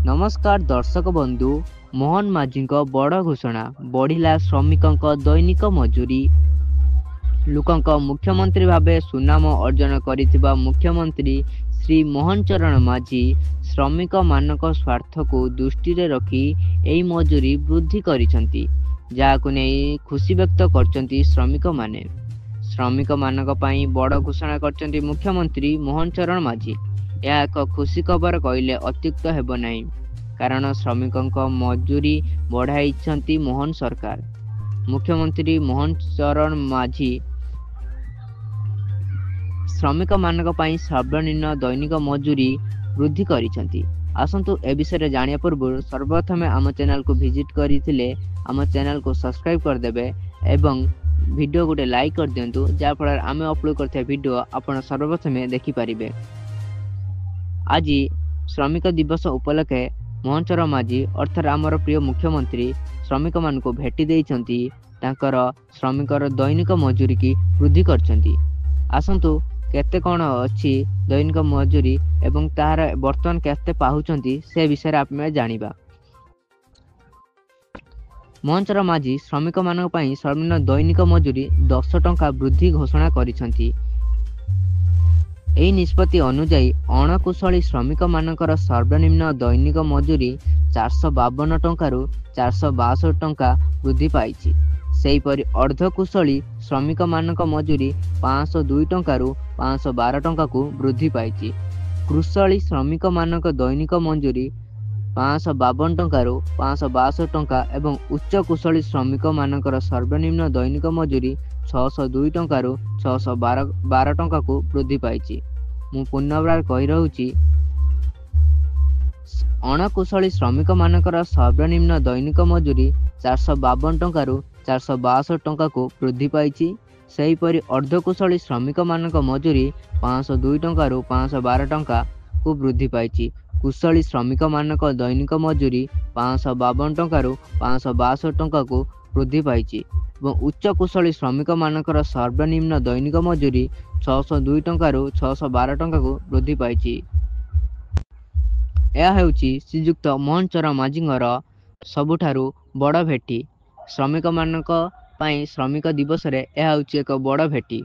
नमस्कार दर्शक बंधु मोहन माझी बड़ घोषणा बढ़िला श्रमिकों दैनिक मजूरी। लोकंक मुख्यमंत्री भावे सुनाम अर्जन करिथिबा मुख्यमंत्री श्री मोहन चरण माझी श्रमिक मानक स्वार्थ को दृष्टि रे रखी एई मजूरी वृद्धि करिसंती, जाहाकु नेई खुशी व्यक्त करचंती श्रमिक माने। श्रमिक मानक पई बड़ घोषणा करचंती मुख्यमंत्री मोहन चरण माझी। यह एक खुशी खबर कहले अत्युक्त हेब नहीं, कारण श्रमिकों मजूरी बढ़ाई मोहन सरकार। मुख्यमंत्री मोहन चरण माझी श्रमिक मानक पई सर्वनिम्न दैनिक मजूरी वृद्धि करिसंती। आसंतु ए विषय जानिया पूर्व सर्वप्रथम आम चैनल को विजिट करथिले आम चैनल को सब्सक्राइब कर देबे एवं वीडियो गोटे लाइक कर दियंतु, जहाँ फल आम अपलोड करथिया वीडियो आपण सर्वप्रथम देखि पारिबे। आज श्रमिक दिवस उपलक्षे मोहन चरण माझी अर्थात आमर प्रिय मुख्यमंत्री श्रमिक मान को भेटी देइछंती, तांकर श्रमिकर दैनिक मजूरी की वृद्धि करछंती। आसंतु केते कोन अछि दैनिक मजूरी एवं तार वर्तमान केते पाहुचंती से विषय आपमे जानिबा। मोहन चरण माझी श्रमिक मानक पई सर्वनिम्न दैनिक मजूरी 10 टंका वृद्धि घोषणा करिसंती। एही निष्पत्ति अनुଯାयी अणकुशली श्रमिक मानकर सर्वनिम्न दैनिक मजूरी 452 टंकारु 462 टंका वृद्धि पाइछि। सेहीपरि अर्धकुशली श्रमिक मानक मजूरी 502 टंकारु 512 टंका को वृद्धि पाइछि। कुशली श्रमिक मानक दैनिक मजूरी 552 टंकारु 562 टंका एवं उच्च कुशली श्रमिक मानकर सर्वनिम्न दैनिक मजूरी 602 टंकारु 612 टंका को वृद्धि पाइछि। मु पुनर्बार कहि रहउछि, अणकुशली श्रमिक मानकर सर्वनिम्न दैनिक मजूरी 452 टंकारु 462 टंका को वृद्धि पाइछि। सेहीपरि अर्धकुशली श्रमिक मानक मजूरी 502 टंकारु 512 टंका को वृद्धि पाइछि। कुशली श्रमिक मानक दैनिक मजूरी 552 टंकारु 562 टंका को वृद्धि पाइछि एवं उच्च कुशली श्रमिक मानकर सर्वनिम्न दैनिक मजूरी 602 टंकारु 612 टंका को वृद्धि पाइछि। यह हेउछि श्रीयुक्त मोहन चरण माझींगर सबुठारु बड़ भेटी। श्रमिक मानक पई श्रमिक दिवस रे यह हेउछि एक बड़ भेटी।